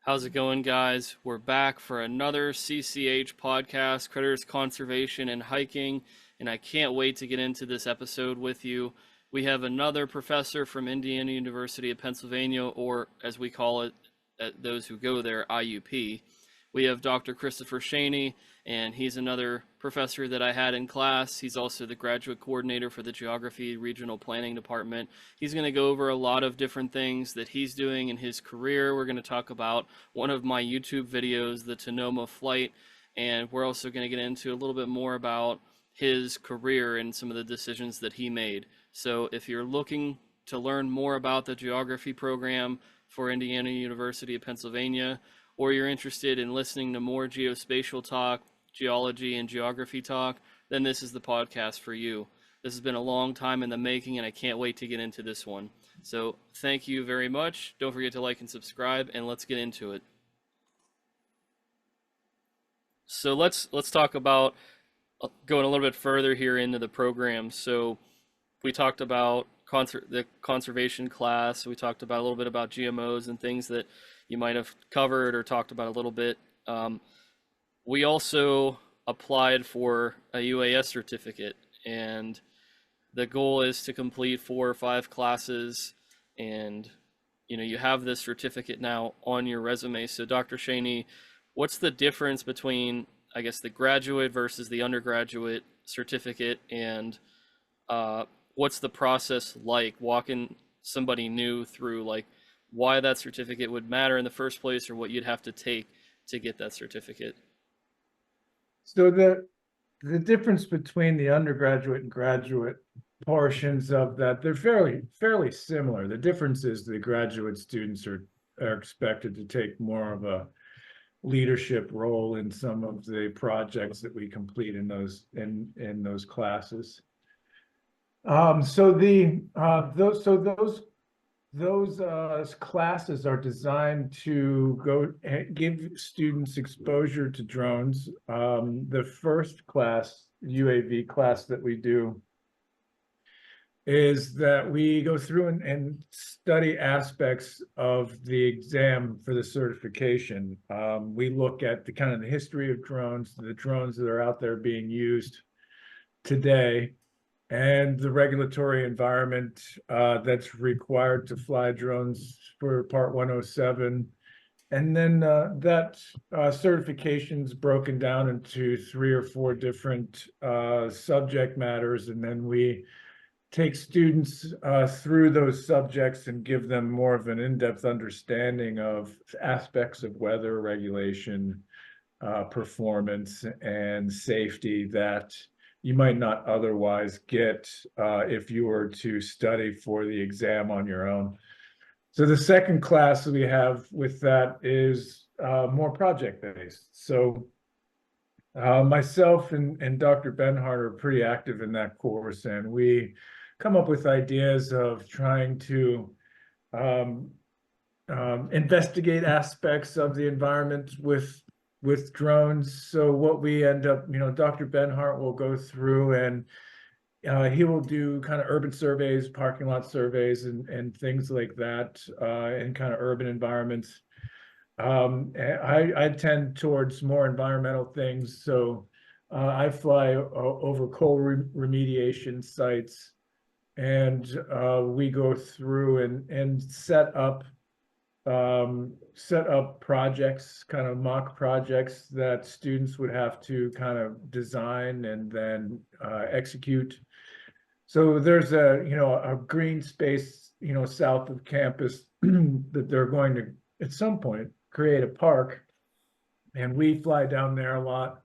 How's it going, guys? We're back for another CCH podcast, Critters Conservation and Hiking, and I can't wait to get into this episode with you. We have another professor from Indiana University of Pennsylvania, or as we call it, those who go there, IUP. We have Dr. Christopher Schaney, and he's another professor that I had in class. He's also the graduate coordinator for the Geography Regional Planning Department. He's going to go over a lot of different things that he's doing in his career. We're going to talk about one of my YouTube videos, the Sonoma Flight, and we're also going to get into a little bit more about his career and some of the decisions that he made. So if you're looking to learn more about the geography program for Indiana University of Pennsylvania, or you're interested in listening to more geospatial talk, geology, and geography talk, then this is the podcast for you. This has been a long time in the making, and I can't wait to get into this one. So thank you very much. Don't forget to like and subscribe, and let's get into it. So let's talk about going a little bit further here into the program. So we talked about the conservation class. We talked about a little bit about GMOs and things that you might have covered or talked about a little bit. We also applied for a UAS certificate, and the goal is to complete 4 or 5 classes, and you have this certificate now on your resume. So Dr. Schaney, what's the difference between, I guess, the graduate versus the undergraduate certificate, and what's the process like walking somebody new through, like, why that certificate would matter in the first place, or what you'd have to take to get that certificate? So the difference between the undergraduate and graduate portions of that, they're fairly similar. The difference is the graduate students are expected to take more of a leadership role in some of the projects that we complete in those classes. Those classes are designed to give students exposure to drones. The first class, UAV class that we do, is that we go through and study aspects of the exam for the certification. We look at the kind of the history of drones, the drones that are out there being used today, and the regulatory environment that's required to fly drones for Part 107. And then that certification's broken down into 3 or 4 different subject matters, and then we take students through those subjects and give them more of an in-depth understanding of aspects of weather regulation, performance, and safety that you might not otherwise get if you were to study for the exam on your own. So the second class we have with that is more project-based. So myself and Dr. Benhart are pretty active in that course, and we come up with ideas of trying to investigate aspects of the environment with drones. So what we end up, Dr. Benhart will go through and he will do kind of urban surveys, parking lot surveys, and things like that in kind of urban environments. I tend towards more environmental things. So I fly over coal remediation sites, and we go through and set up projects, kind of mock projects that students would have to kind of design and then execute. So there's a green space, south of campus that they're going to, at some point, create a park. And we fly down there a lot,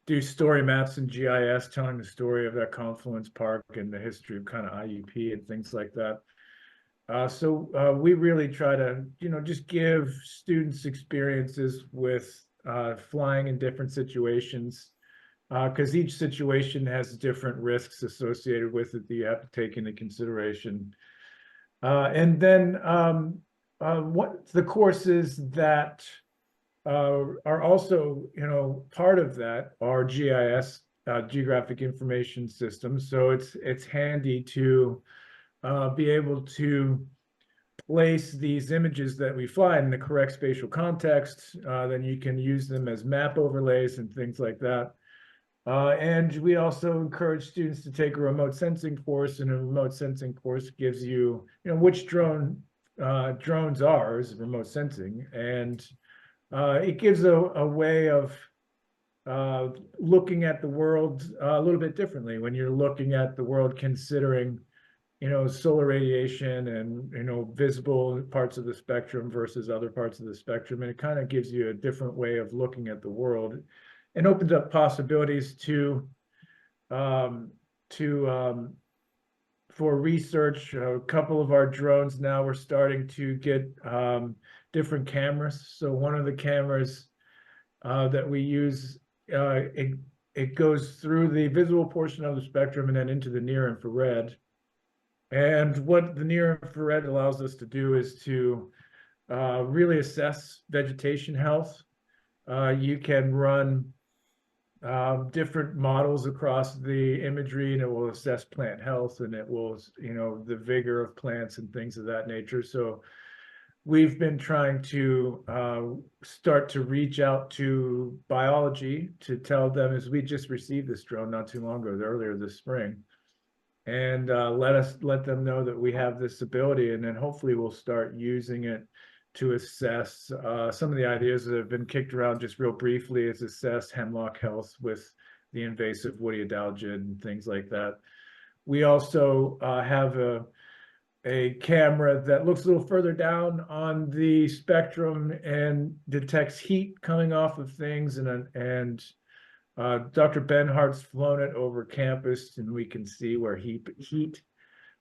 do story maps and GIS telling the story of that confluence park and the history of kind of IUP and things like that. So we really try to, just give students experiences with flying in different situations, because each situation has different risks associated with it that you have to take into consideration. And then what the courses that are also, part of that are GIS, geographic information systems. So it's handy to be able to place these images that we fly in the correct spatial context, then you can use them as map overlays and things like that. And we also encourage students to take a remote sensing course, and a remote sensing course gives you, which drones are is remote sensing, and it gives a way of looking at the world a little bit differently when you're looking at the world considering solar radiation and visible parts of the spectrum versus other parts of the spectrum, and it kind of gives you a different way of looking at the world and opens up possibilities um, to for research. A couple of our drones now we're starting to get different cameras. So one of the cameras that we use, it goes through the visible portion of the spectrum and then into the near infrared. And what the near infrared allows us to do is to really assess vegetation health. You can run different models across the imagery, and it will assess plant health, and it will, the vigor of plants and things of that nature. So we've been trying to start to reach out to biology to tell them, as we just received this drone not too long ago, earlier this spring, and let them know that we have this ability, and then hopefully we'll start using it to assess some of the ideas that have been kicked around just real briefly, is assess hemlock health with the invasive woody adelgid and things like that. We also have a camera that looks a little further down on the spectrum and detects heat coming off of things, and Dr. Benhart's flown it over campus, and we can see where heat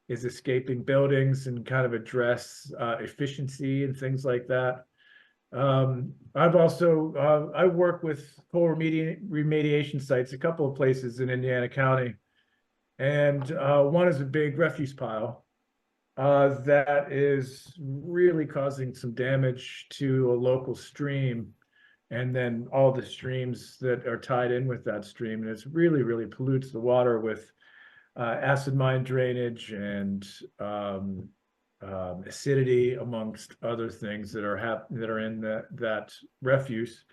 is escaping buildings and kind of address efficiency and things like that. I've also I work with coal remediation sites, a couple of places in Indiana County, and one is a big refuse pile that is really causing some damage to a local stream, and then all the streams that are tied in with that stream, and it's really pollutes the water with acid mine drainage and acidity, amongst other things that are in that refuse.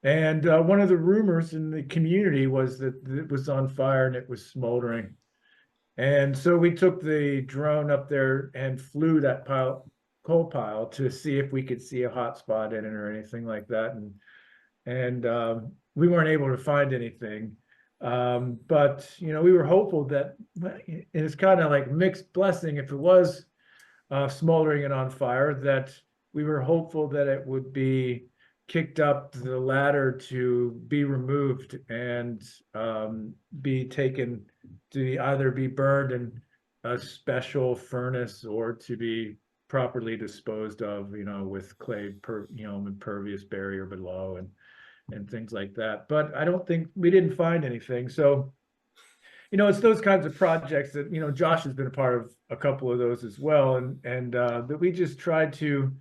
And one of the rumors in the community was that it was on fire and it was smoldering. And so we took the drone up there and flew that coal pile to see if we could see a hot spot in it or anything like that. And we weren't able to find anything. But we were hopeful that it's kind of like mixed blessing. If it was smoldering and on fire, that we were hopeful that it would be kicked up the ladder to be removed and be taken to either be burned in a special furnace or to be properly disposed of, with clay, impervious barrier below and things like that. But I don't think we didn't find anything. So, it's those kinds of projects that, Josh has been a part of a couple of those as well. And that we just tried to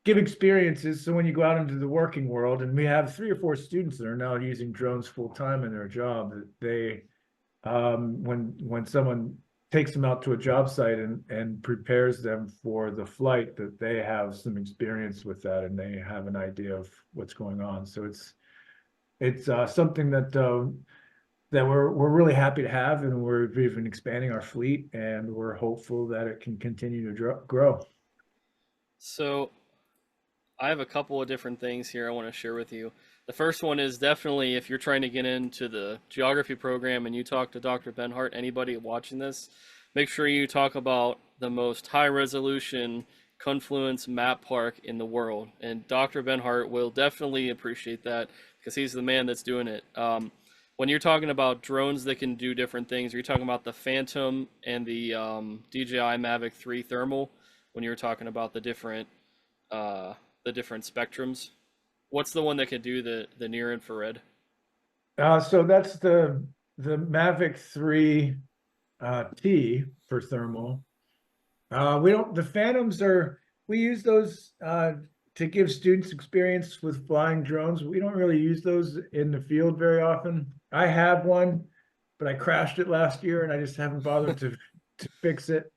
give experiences. So when you go out into the working world, and we have 3 or 4 students that are now using drones full time in their job, that they, when someone takes them out to a job site and prepares them for the flight, that they have some experience with that and they have an idea of what's going on. So it's something that we're really happy to have, and we're even expanding our fleet, and we're hopeful that it can continue to grow. So I have a couple of different things here I want to share with you. The first one is definitely if you're trying to get into the geography program and you talk to Dr. Benhart, anybody watching this, make sure you talk about the most high resolution confluence map park in the world. And Dr. Benhart will definitely appreciate that because he's the man that's doing it. When you're talking about drones that can do different things, are you talking about the Phantom and the DJI Mavic 3 thermal when you're talking about the different spectrums? What's the one that could do the near infrared? So that's the Mavic 3 T for thermal. The Phantoms we use those to give students experience with flying drones. We don't really use those in the field very often. I have one, but I crashed it last year and I just haven't bothered to fix it.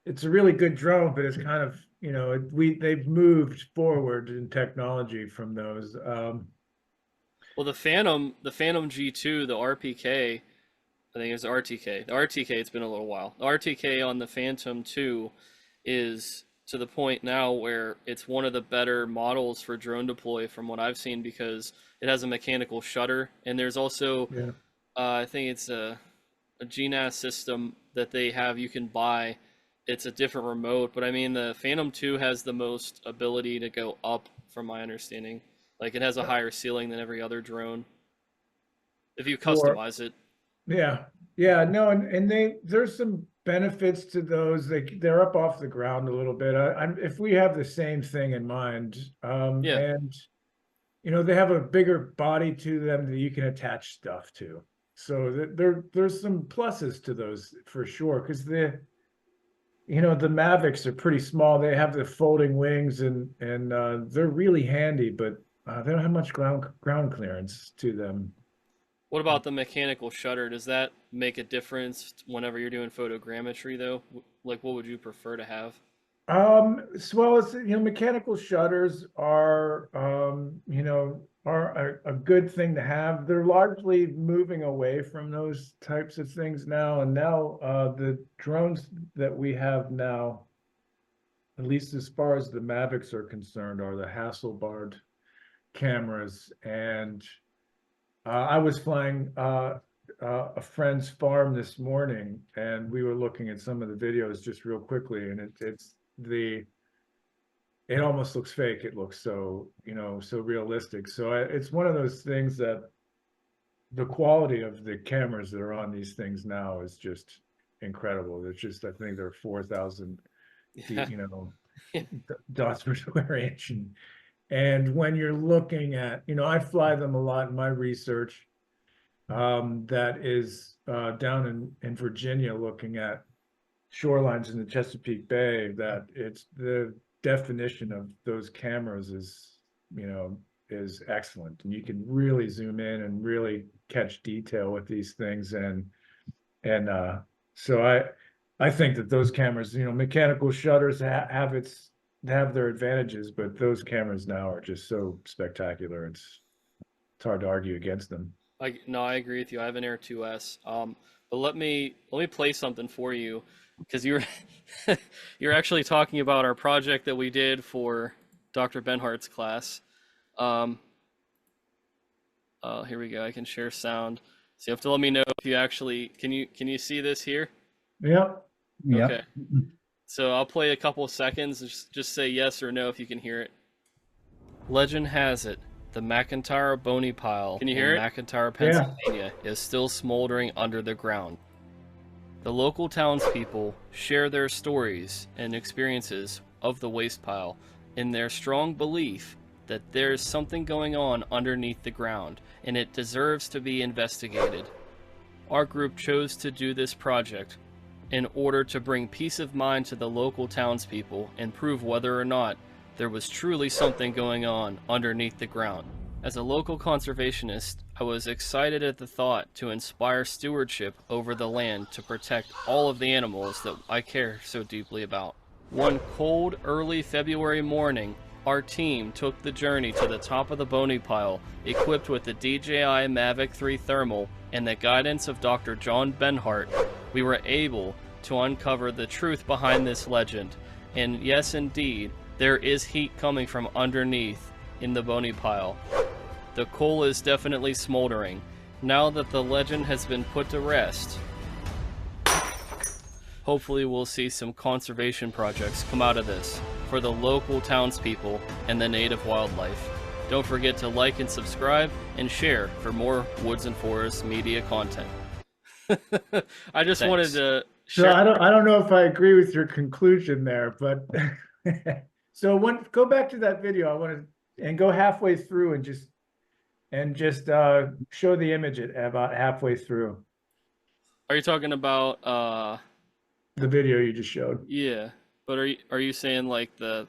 it's a really good drone, but it's kind of, you know, they've moved forward in technology from those. Well, the Phantom G2, the RPK, I think it's RTK. The RTK, it's been a little while. The RTK on the Phantom 2 is to the point now where it's one of the better models for drone deploy from what I've seen because it has a mechanical shutter and there's also Yeah. I think it's a GNAS system that they have you can buy. It's a different remote, but I mean the Phantom 2 has the most ability to go up from my understanding. Like it has a higher ceiling than every other drone if you For customize it. Yeah, yeah, no, and there's some benefits to those. They're up off the ground a little bit. If we have the same thing in mind, Yeah. and you know they have a bigger body to them that you can attach stuff to. So there's some pluses to those for sure. Because the Mavics are pretty small. They have the folding wings and they're really handy, but they don't have much ground clearance to them. What about the mechanical shutter? Does that make a difference whenever you're doing photogrammetry though? Like what would you prefer to have? So, well, it's, mechanical shutters are, are a good thing to have. They're largely moving away from those types of things now. And now, the drones that we have now, at least as far as the Mavics are concerned, are the Hasselblad cameras. And I was flying a friend's farm this morning, and we were looking at some of the videos just real quickly, and it almost looks fake. It looks so, so realistic. So it's one of those things that the quality of the cameras that are on these things now is just incredible. It's just, I think they're 4,000 feet, Yeah. dots per square inch. And when you're looking at, I fly them a lot in my research, that is down in Virginia, looking at shorelines in the Chesapeake Bay, that it's the definition of those cameras is excellent. And you can really zoom in and really catch detail with these things. And so I think that those cameras, mechanical shutters have their advantages, but those cameras now are just so spectacular. It's hard to argue against them. I agree with you. I have an Air 2S. But let me play something for you because you're actually talking about our project that we did for Dr. Benhart's class. Um, here we go. I can share sound. So you have to let me know if you actually can you see this here? Yeah. Okay. Yep. So I'll play a couple of seconds. Just say yes or no if you can hear it. Legend has it, the McIntyre Bony Pile Can you in hear it? McIntyre, Yeah. Pennsylvania is still smoldering under the ground. The local townspeople share their stories and experiences of the waste pile in their strong belief that there's something going on underneath the ground and it deserves to be investigated. Our group chose to do this project in order to bring peace of mind to the local townspeople and prove whether or not there was truly something going on underneath the ground. As a local conservationist, I was excited at the thought to inspire stewardship over the land to protect all of the animals that I care so deeply about. One cold, early February morning, our team took the journey to the top of the Bony Pile, equipped with the DJI Mavic 3 Thermal and the guidance of Dr. John Benhart. We were able to uncover the truth behind this legend, and yes indeed, there is heat coming from underneath in the Bony Pile. The coal is definitely smoldering. Now that the legend has been put to rest, hopefully we'll see some conservation projects come out of this for the local townspeople and the native wildlife. Don't forget to like and subscribe and share for more Woods and Forests media content. I just wanted to So share. I don't know if I agree with your conclusion there, but so go back to that video. I want to and go halfway through and just show the image at about halfway through Are you talking about the video you just showed. yeah, but are you saying like the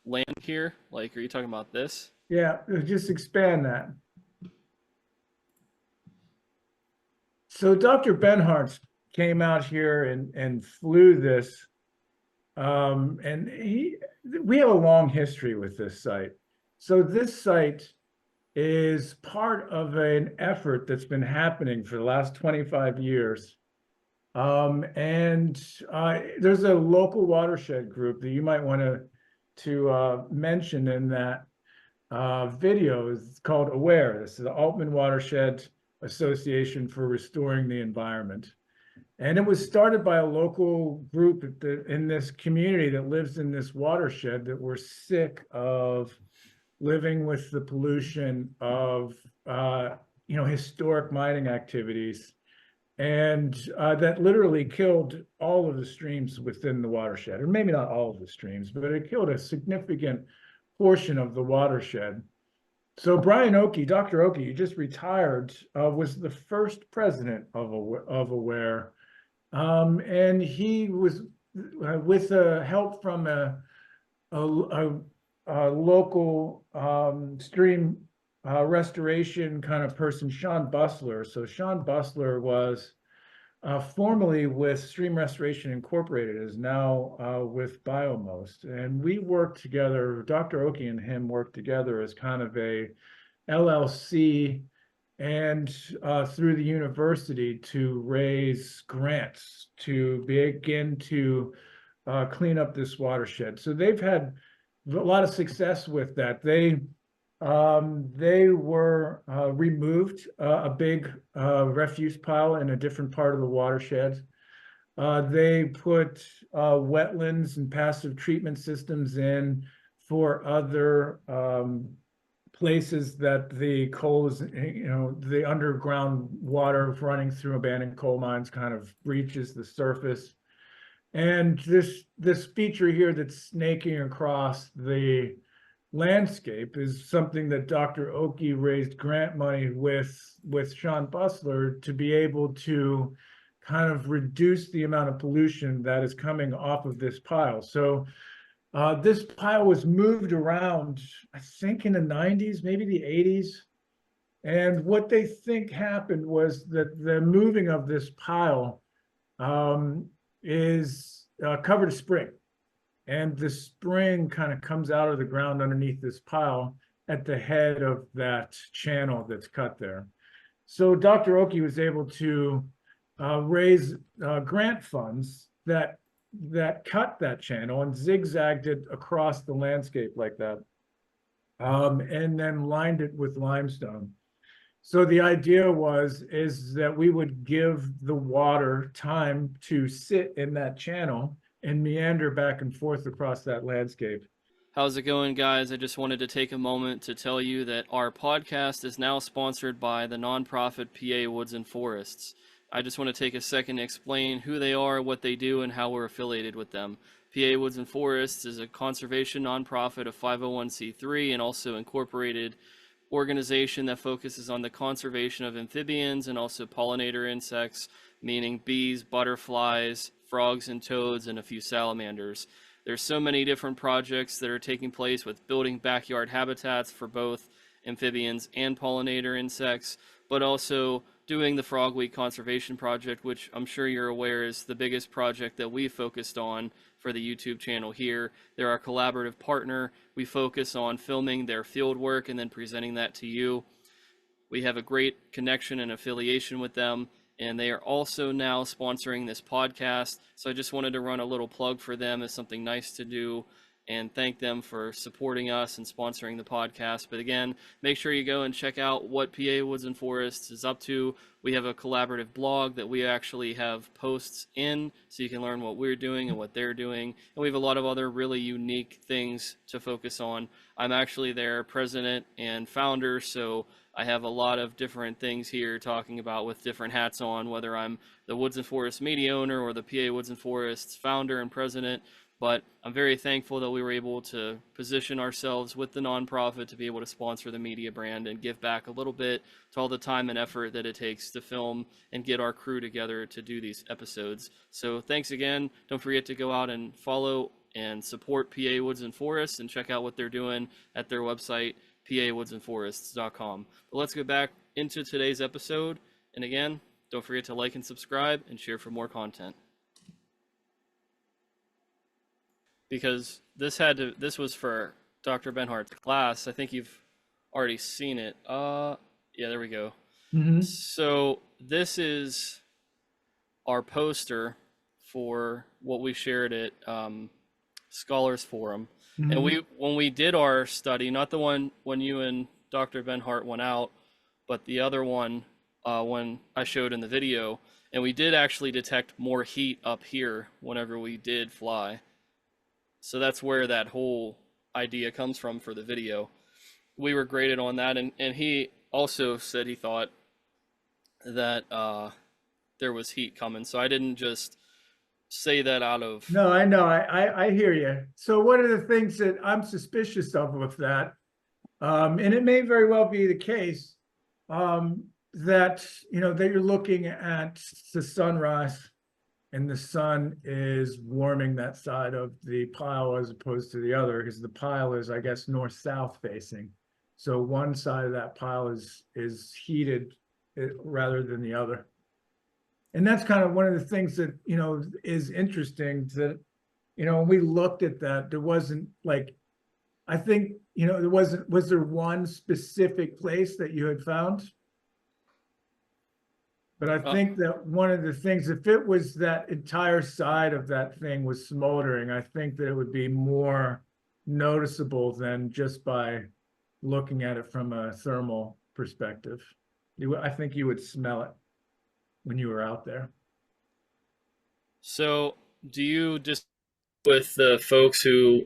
land here? Like are you talking about this? Yeah, just expand that. So Dr. Benhart came out here and flew this And we have a long history with this site. So this site is part of an effort that's been happening for the last 25 years. And there's a local watershed group that you might want to mention in that video. Is called AWARE. This is the Altman Watershed Association for Restoring the Environment. And it was started by a local group in this community that lives in this watershed that were sick of living with the pollution of historic mining activities, and that literally killed all of the streams within the watershed, or maybe not all of the streams, but it killed a significant portion of the watershed. So Brian Oakey, Dr. Oakey, who just retired, was the first president of AWARE. And he was, with help from a local stream restoration kind of person, Sean Bustler. So Sean Bustler was formerly with Stream Restoration Incorporated, is now with Biomost. And we worked together, Dr. Oakey and him worked together as kind of a LLC and through the university to raise grants to begin to clean up this watershed. So they've had a lot of success with that. They were removed a big refuse pile in a different part of the watershed. They put wetlands and passive treatment systems in for other places that the coal is, the underground water running through abandoned coal mines kind of breaches the surface. And this feature here that's snaking across the landscape is something that Dr. Oakey raised grant money with Sean Bustler to be able to kind of reduce the amount of pollution that is coming off of this pile. So this pile was moved around, I think in the 90s, maybe the 80s. And what they think happened was that the moving of this pile is covered a spring. And the spring kind of comes out of the ground underneath this pile at the head of that channel that's cut there. So Dr. Oakey was able to raise grant funds that cut that channel and zigzagged it across the landscape like that, and then lined it with limestone. So the idea is that we would give the water time to sit in that channel and meander back and forth across that landscape. How's it going, guys? I just wanted to take a moment to tell you that our podcast is now sponsored by the nonprofit PA Woods and Forests. I just want to take a second to explain who they are, what they do, and how we're affiliated with them. PA Woods and Forests is a conservation nonprofit of 501c3 and also incorporated organization that focuses on the conservation of amphibians and also pollinator insects, meaning bees, butterflies, frogs and toads, and a few salamanders. There's so many different projects that are taking place with building backyard habitats for both amphibians and pollinator insects, but also doing the Frogweed Conservation Project, which I'm sure you're aware is the biggest project that we focused on for the YouTube channel here. They're our collaborative partner. We focus on filming their field work and then presenting that to you. We have a great connection and affiliation with them, and they are also now sponsoring this podcast. So I just wanted to run a little plug for them as something nice to do and thank them for supporting us and sponsoring the podcast. But again, make sure you go and check out what PA Woods and Forests is up to. We have a collaborative blog that we actually have posts in, so you can learn what we're doing and what they're doing. And we have a lot of other really unique things to focus on. I'm actually their president and founder, so I have a lot of different things here talking about with different hats on, whether I'm the Woods and Forests media owner or the PA Woods and Forests founder and president. But I'm very thankful that we were able to position ourselves with the nonprofit to be able to sponsor the media brand and give back a little bit to all the time and effort that it takes to film and get our crew together to do these episodes. So thanks again. Don't forget to go out and follow and support PA Woods and Forests and check out what they're doing at their website, pawoodsandforests.com. But let's get back into today's episode. And again, don't forget to like and subscribe and share for more content. because this was for Dr. Benhart's class. I think you've already seen it. Yeah, there we go. Hmm. So this is our poster for what we shared at Scholars Forum. And Hmm. when we did our study, not the one when you and Dr. Benhart went out, but the other one when I showed in the video, and we did actually detect more heat up here whenever we did fly. So that's where that whole idea comes from for the video. We were graded on that, and he also said he thought that there was heat coming. So I didn't just say that out of. No, I know. I hear you. So one of the things that I'm suspicious of with that, and it may very well be the case, that that you're looking at the sunrise and the sun is warming that side of the pile as opposed to the other, because the pile is, I guess, north-south facing. So one side of that pile is heated rather than the other. And that's kind of one of the things that, is interesting that, when we looked at that, there wasn't like, I think, was there one specific place that you had found? But I Uh, think that one of the things, if it was that entire side of that thing was smoldering, I think that it would be more noticeable than just by looking at it from a thermal perspective. I think you would smell it when you were out there. so do you just with the folks who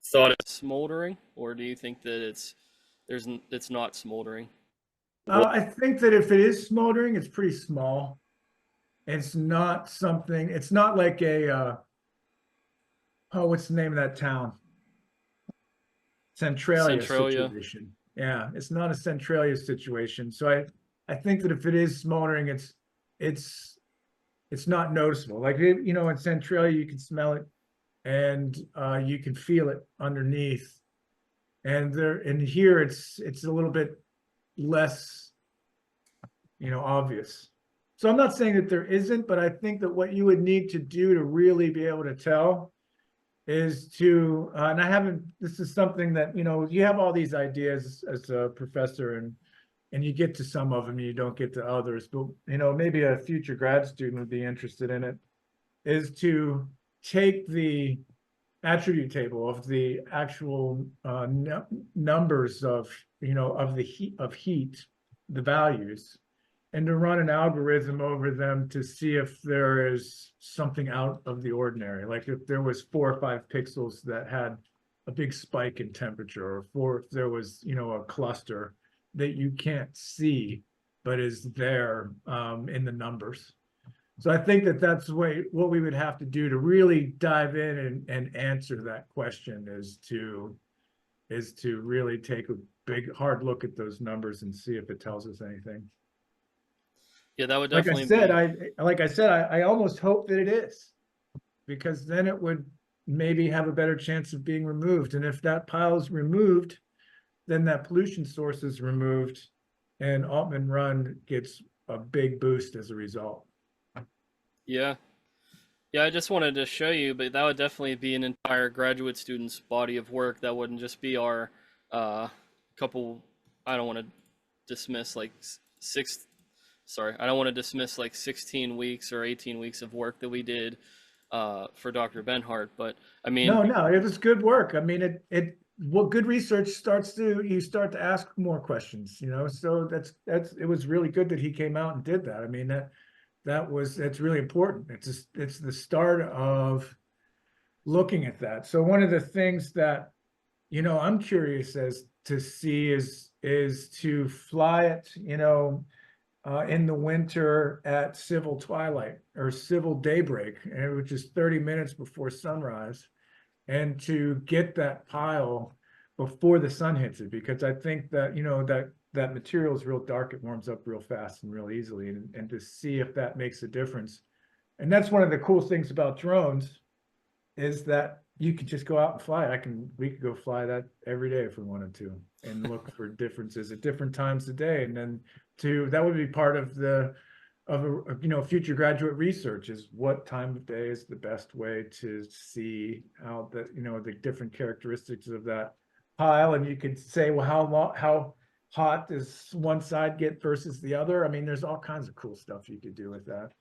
thought it's smoldering, or do you think that it's not smoldering? I think that if it is smoldering, it's pretty small. It's not something, it's not like oh, what's the name of that town? Centralia Centralia. situation. Yeah, it's not a Centralia situation. So I think that if it is smoldering, it's it's not noticeable. Like in Centralia, you can smell it and you can feel it underneath. And here it's a little bit less, obvious. So I'm not saying that there isn't, but I think that what you would need to do to really be able to tell is to, and I haven't, this is something that, you have all these ideas as a professor and you get to some of them, you don't get to others, but, maybe a future grad student would be interested in it, is to take the attribute table of the actual numbers of, of the heat, the values, and to run an algorithm over them to see if there is something out of the ordinary. Like if there was 4 or 5 pixels that had a big spike in temperature, or if there was, a cluster that you can't see, but is there in the numbers. So I think that that's what we would have to do to really dive in and answer that question is to really take a big hard look at those numbers and see if it tells us anything. Yeah, that would Like I definitely said, be. I almost hope that it is, because then it would maybe have a better chance of being removed. And if that pile is removed, then that pollution source is removed, and Altman Run gets a big boost as a result. Yeah. Yeah, I just wanted to show you, but that would definitely be an entire graduate student's body of work. That wouldn't just be our uh, couple. I don't want to dismiss like six. Sorry, I don't want to dismiss like 16 weeks or 18 weeks of work that we did for Dr. Benhart. But I mean, No, no, it was good work. I mean, what good research you start to ask more questions, so it was really good that he came out and did that. I mean, that's really important. It's the start of looking at that. So one of the things that, I'm curious as to see is to fly it, in the winter at civil twilight or civil daybreak, which is 30 minutes before sunrise, and to get that pile before the sun hits it, because I think that, that material is real dark, it warms up real fast and real easily, and to see if that makes a difference. And that's one of the cool things about drones, is that you could just go out and fly. We could go fly that every day if we wanted to, and look for differences at different times of day. And then that would be part of future graduate research is what time of day is the best way to see how the different characteristics of that pile. And you could say, well, how hot does one side get versus the other? I mean, there's all kinds of cool stuff you could do with that.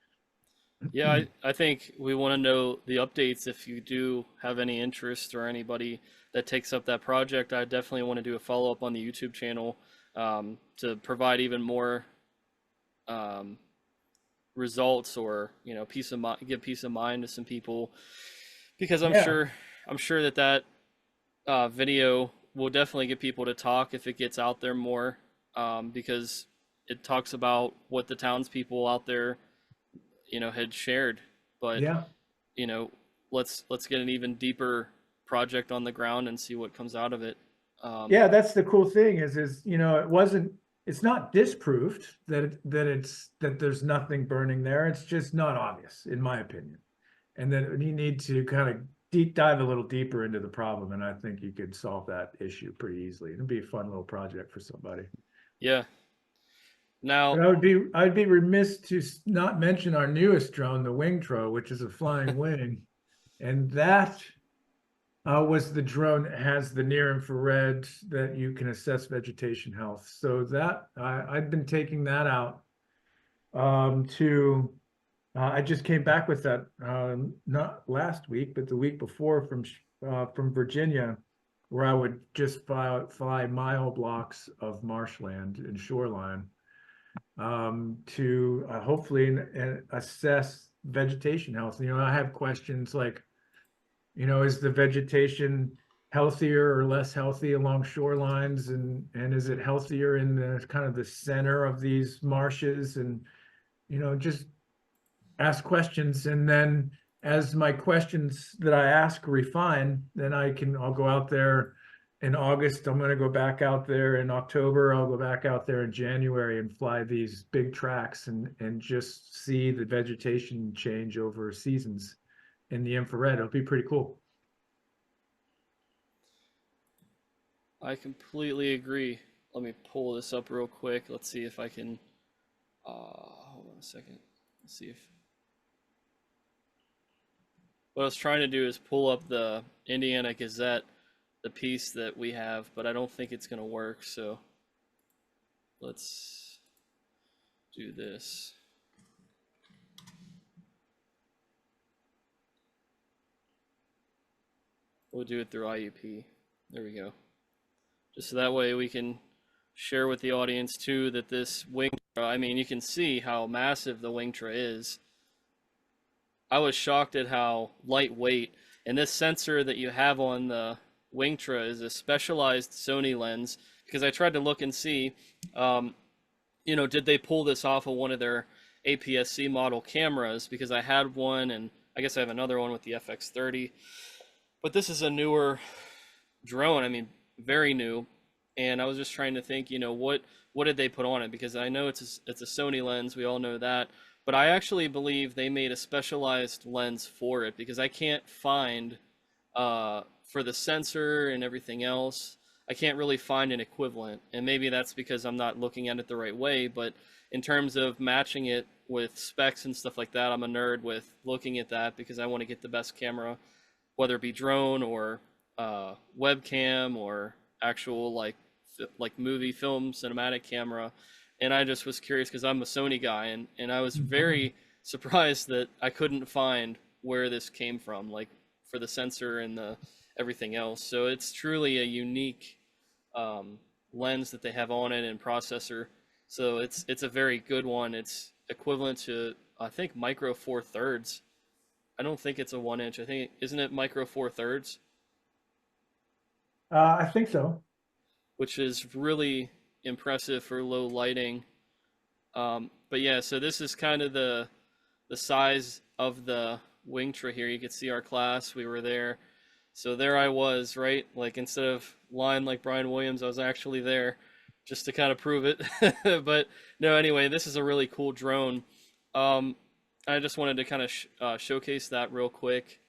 Yeah, I think we want to know the updates if you do have any interest or anybody that takes up that project. I definitely want to do a follow up on the YouTube channel to provide even more um, results, or peace of mind, give peace of mind to some people, because Yeah, I'm sure that video will definitely get people to talk if it gets out there more, because it talks about what the townspeople out there had shared. But yeah. you know let's get an even deeper project on the ground and see what comes out of it. Yeah, that's the cool thing is it's not disproved that there's nothing burning there. It's just not obvious, in my opinion. And then you need to kind of deep dive a little deeper into the problem, and I think you could solve that issue pretty easily. It'd be a fun little project for somebody. Yeah. Now, But I'd be remiss to not mention our newest drone, the Wingtro, which is a flying wing, and that was the drone that has the near infrared that you can assess vegetation health. So that I've been taking that out to I just came back with that not last week, but the week before from Virginia, where I would just fly mile blocks of marshland and shoreline to hopefully assess vegetation health. I have questions like, is the vegetation healthier or less healthy along shorelines, and is it healthier in the kind of the center of these marshes, and just ask questions. And then as my questions that I ask refine, then I'll go out there in August. I'm going to go back out there in October. I'll go back out there in January and fly these big tracks and just see the vegetation change over seasons in the infrared. It'll be pretty cool. I completely agree. Let me pull this up real quick. Let's see if I can hold on a second. Let's see if what I was trying to do is pull up the Indiana Gazette, the piece that we have, but I don't think it's going to work. So let's do this. We'll do it through IUP. There we go. Just so that way we can share with the audience too that this Wingtra, I mean, you can see how massive the Wingtra is. I was shocked at how lightweight, and this sensor that you have on the Wingtra is a specialized Sony lens, because I tried to look and see, did they pull this off of one of their APS-C model cameras, because I had one, and I guess I have another one with the FX30, but this is a newer drone. I mean, very new. And I was just trying to think, what did they put on it? Because I know it's a Sony lens, we all know that, but I actually believe they made a specialized lens for it, because I can't find for the sensor and everything else, I can't really find an equivalent. And maybe that's because I'm not looking at it the right way, but in terms of matching it with specs and stuff like that, I'm a nerd with looking at that, because I want to get the best camera, whether it be drone or webcam or actual like movie film cinematic camera. And I just was curious, because I'm a Sony guy, and I was very surprised that I couldn't find where this came from, like for the sensor and the everything else. So it's truly a unique lens that they have on it, and processor. So it's a very good one. It's equivalent to, I think, micro four thirds. I don't think it's a 1 inch. I think, isn't it micro four thirds? I think so. Which is really impressive for low lighting. But yeah, so this is kind of the size of the Wingtra here. You can see our class. We were there. So there I was, right? Like, instead of lying like Brian Williams, I was actually there just to kind of prove it. But no, anyway, this is a really cool drone. I just wanted to kind of showcase that real quick.